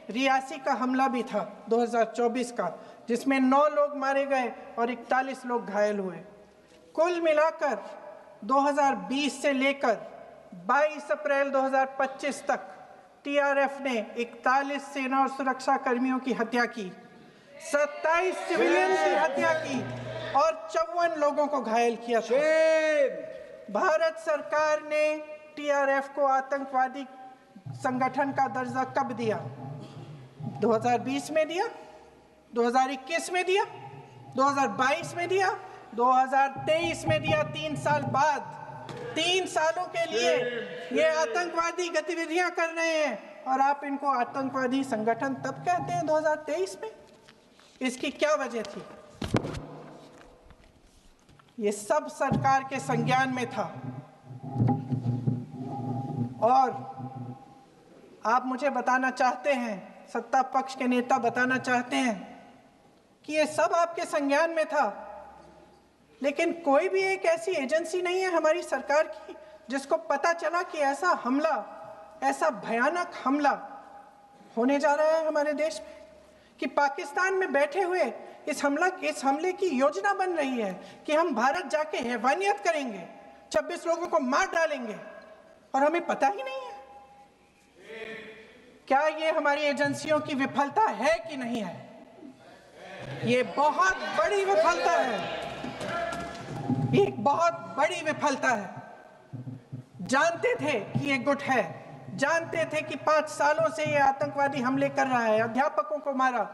रियासी का हमला भी था 2024 का, जिसमें 9 लोग मारे गए और 41 लोग घायल हुए। कुल मिलाकर 2020 से लेकर 22 अप्रैल 2025 तक टीआरएफ ने 41 सेना और सुरक्षा कर्मियों की हत्या की, 27 सिविलियन की हत्या की और 54 लोगों को घायल किया था। भारत सरकार ने टीआरएफ को आतंकवादी संगठन का दर्जा कब दिया? 2020 में दिया, 2021 में दिया, 2022 में दिया, 2023 में दिया। 3 साल बाद, 3 सालों के लिए ये आतंकवादी गतिविधियां कर रहे हैं और आप इनको आतंकवादी संगठन तब कहते हैं 2023 में। इसकी क्या वजह थी? ये सब सरकार के संज्ञान में था। और आप मुझे बताना चाहते हैं, सत्ता पक्ष के नेता बताना चाहते हैं कि ये सब आपके संज्ञान में था, लेकिन कोई भी एक ऐसी एजेंसी नहीं है हमारी सरकार की जिसको पता चला कि ऐसा हमला, ऐसा भयानक हमला होने जा रहा है हमारे देश में, कि पाकिस्तान में बैठे हुए इस हमले की योजना बन रही है कि हम भारत जाके हैवानियत करेंगे, 26 लोगों को मार डालेंगे और हमें पता ही नहीं है। क्या ये हमारी एजेंसियों की विफलता है कि नहीं है? ये बहुत बड़ी विफलता है, एक बहुत बड़ी विफलता है। जानते थे कि ये गुट है, जानते थे कि 5 सालों से ये आतंकवादी हमले कर रहा है, अध्यापकों को मारा,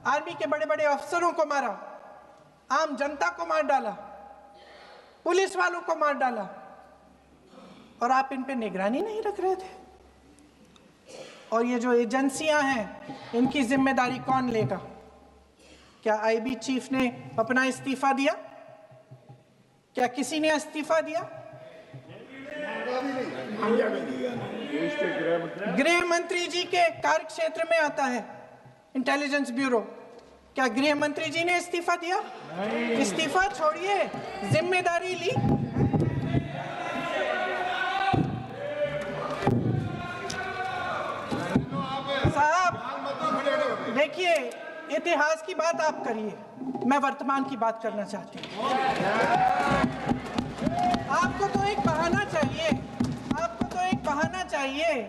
आर्मी के बड़े बड़े अफसरों को मारा, आम जनता को मार डाला, पुलिस वालों को मार डाला, और आप इन पे निगरानी नहीं रख रहे थे। और ये जो एजेंसियां हैं, इनकी जिम्मेदारी कौन लेगा? क्या आईबी चीफ ने अपना इस्तीफा दिया? क्या किसी ने इस्तीफा दिया? गृह मंत्री जी के कार्य क्षेत्र में आता है इंटेलिजेंस ब्यूरो। क्या गृह मंत्री जी ने इस्तीफा दिया? इस्तीफा छोड़िए, जिम्मेदारी ली। साहब देखिए, इतिहास की बात आप करिए, मैं वर्तमान की बात करना चाहती हूँ। आपको तो एक बहाना चाहिए, आपको तो एक बहाना चाहिए।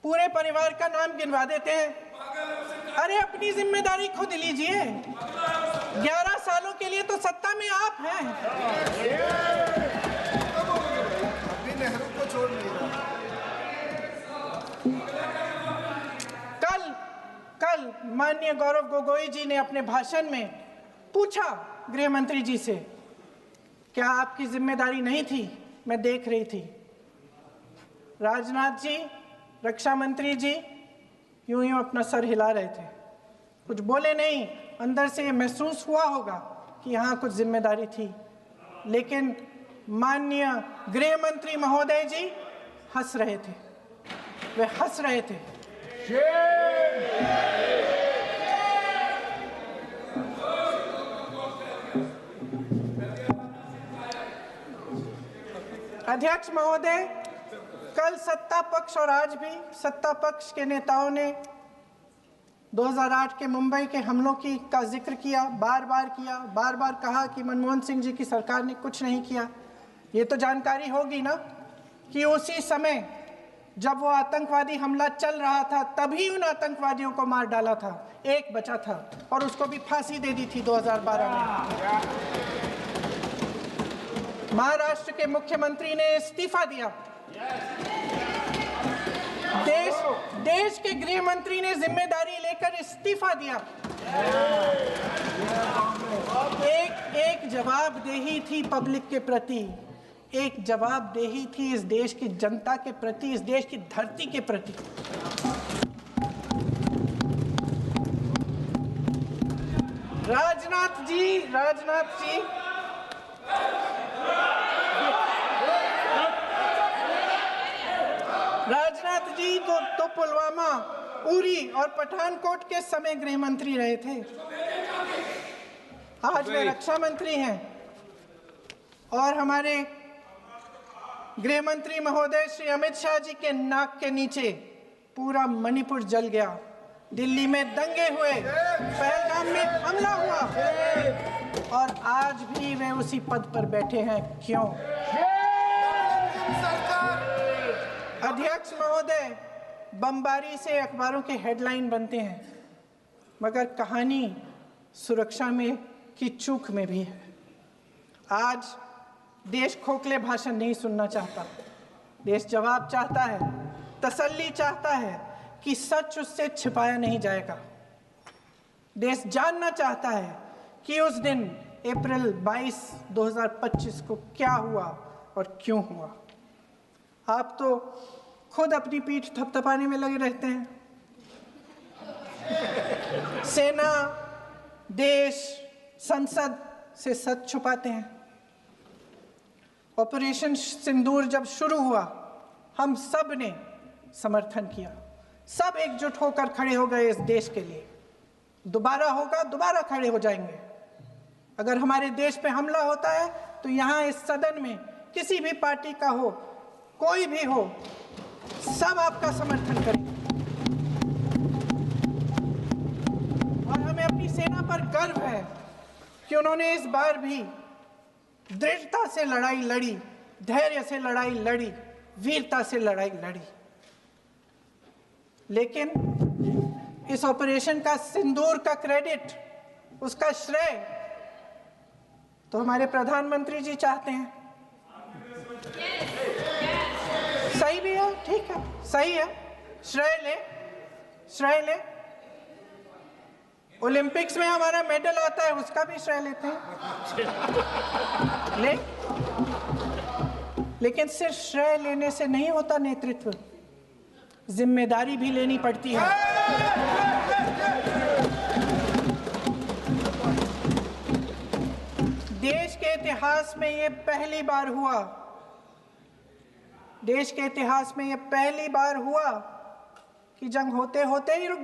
पूरे परिवार का नाम गिनवा देते हैं। अरे अपनी जिम्मेदारी खुद लीजिए। 11 सालों के लिए तो सत्ता में आप हैं। अभी नेहरू को छोड़ नहीं रहा। कल माननीय गौरव गोगोई जी ने अपने भाषण में पूछा गृह मंत्री जी से, क्या आपकी जिम्मेदारी नहीं थी? मैं देख रही थी। राजनाथ जी, रक्षा मंत्री जी यूं अपना सर हिला रहे थे, कुछ बोले नहीं। अंदर से ये महसूस हुआ होगा कि यहाँ कुछ जिम्मेदारी थी, लेकिन माननीय गृह मंत्री महोदय जी हंस रहे थे, वे हंस रहे थे। अध्यक्ष महोदय, कल सत्ता पक्ष और आज भी सत्ता पक्ष के नेताओं ने 2008 के मुंबई के हमलों का जिक्र किया, बार बार कहा कि मनमोहन सिंह जी की सरकार ने कुछ नहीं किया। ये तो जानकारी होगी ना कि उसी समय जब वो आतंकवादी हमला चल रहा था, तभी उन आतंकवादियों को मार डाला था, एक बचा था और उसको भी फांसी दे दी थी 2012 में। महाराष्ट्र के मुख्यमंत्री ने इस्तीफा दिया। देश के गृह मंत्री ने जिम्मेदारी लेकर इस्तीफा दिया। एक जवाबदेही थी पब्लिक के प्रति, एक जवाबदेही थी इस देश की जनता के प्रति, इस देश की धरती के प्रति। राजनाथ जी तो पुलवामा, उरी और पठानकोट के समय गृह मंत्री रहे थे। आज वे रक्षा मंत्री हैं और हमारे गृह मंत्री महोदय श्री अमित शाह जी के नाक के नीचे पूरा मणिपुर जल गया, दिल्ली में दंगे हुए, पहलगाम में हमला हुआ, और आज भी वे उसी पद पर बैठे हैं। क्यों? अध्यक्ष महोदय, बमबारी से अखबारों के हेडलाइन बनते हैं, मगर कहानी सुरक्षा में की चूक में भी है। आज देश खोखले भाषण नहीं सुनना चाहता, देश जवाब चाहता है, तसल्ली चाहता है कि सच उससे छिपाया नहीं जाएगा। देश जानना चाहता है कि उस दिन अप्रैल 22, 2025 को क्या हुआ और क्यों हुआ। आप तो खुद अपनी पीठ थपथपाने में लगे रहते हैं। सेना, देश, संसद से सच छुपाते हैं। ऑपरेशन सिंदूर जब शुरू हुआ, हम सब ने समर्थन किया, सब एकजुट होकर खड़े हो गए इस देश के लिए। दोबारा होगा, दोबारा खड़े हो जाएंगे। अगर हमारे देश पे हमला होता है तो यहाँ इस सदन में किसी भी पार्टी का हो, कोई भी हो, सब आपका समर्थन करेंगे। और हमें अपनी सेना पर गर्व है कि उन्होंने इस बार भी दृढ़ता से लड़ाई लड़ी, धैर्य से लड़ाई लड़ी, वीरता से लड़ाई लड़ी। लेकिन इस ऑपरेशन का सिंदूर का क्रेडिट, उसका श्रेय तो हमारे प्रधानमंत्री जी चाहते हैं। सही भी है, ठीक है, सही है, श्रेय ले। ओलंपिक्स में हमारा मेडल आता है, उसका भी श्रेय लेते हैं। लेकिन सिर्फ श्रेय लेने से नहीं होता नेतृत्व, जिम्मेदारी भी लेनी पड़ती है। देश के इतिहास में ये पहली बार हुआ, देश के इतिहास में ये पहली बार हुआ कि जंग होते होते ही रुक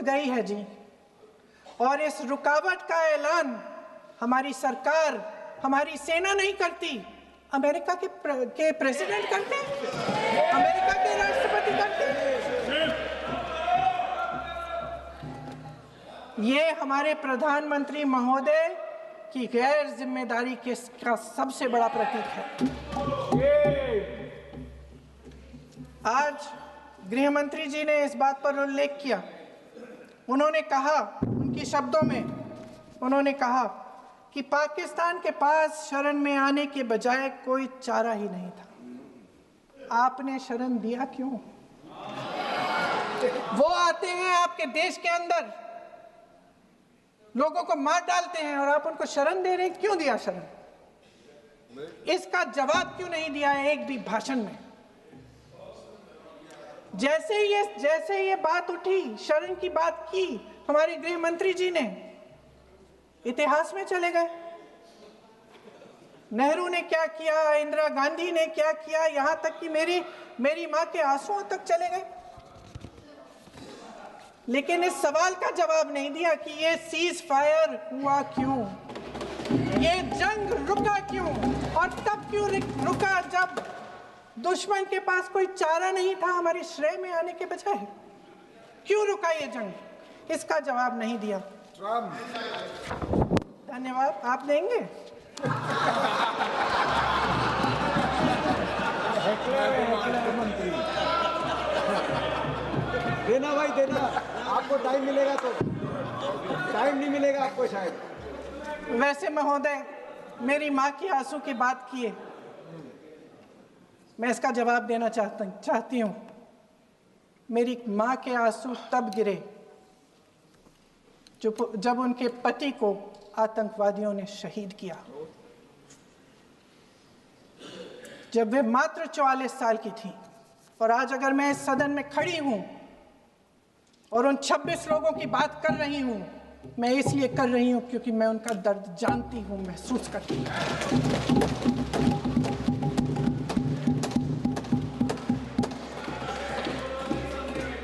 गई है जी। और इस रुकावट का ऐलान हमारी सरकार, हमारी सेना नहीं करती, अमेरिका के प्रेसिडेंट करते हैं, अमेरिका के राष्ट्रपति करते हैं। ये हमारे प्रधानमंत्री महोदय की गैर जिम्मेदारी का सबसे बड़ा प्रतीक है। आज गृह मंत्री जी ने इस बात पर उल्लेख किया। उन्होंने कहा, उनके शब्दों में उन्होंने कहा कि पाकिस्तान के पास शरण में आने के बजाय कोई चारा ही नहीं था। आपने शरण दिया क्यों? वो आते हैं आपके देश के अंदर, लोगों को मार डालते हैं, और आप उनको शरण दे रहे हैं। क्यों दिया शरण? इसका जवाब क्यों नहीं दिया एक भी भाषण में? जैसे ये बात उठी, शरण की बात की, हमारे गृह मंत्री जी ने इतिहास में चले गए। नेहरू ने क्या किया, इंदिरा गांधी ने क्या किया, यहां तक कि मेरी मां के आंसुओं तक चले गए। लेकिन इस सवाल का जवाब नहीं दिया कि ये सीज फायर हुआ क्यों, ये जंग रुका क्यों, और तब क्यों रुका जब दुश्मन के पास कोई चारा नहीं था हमारे श्रेय में आने के बजाय। क्यों रुका ये जंग? इसका जवाब नहीं दिया। धन्यवाद। आप देंगे? देना भाई, देना। आपको टाइम मिलेगा तो, टाइम नहीं मिलेगा आपको शायद। वैसे महोदय, मेरी माँ की आंसू की बात किए, मैं इसका जवाब देना चाहती हूँ। मेरी माँ के आंसू तब गिरे जब उनके पति को आतंकवादियों ने शहीद किया, जब वे मात्र 44 साल की थी। और आज अगर मैं इस सदन में खड़ी हूँ और उन 26 लोगों की बात कर रही हूँ, मैं इसलिए कर रही हूँ क्योंकि मैं उनका दर्द जानती हूँ, महसूस करती हूँ।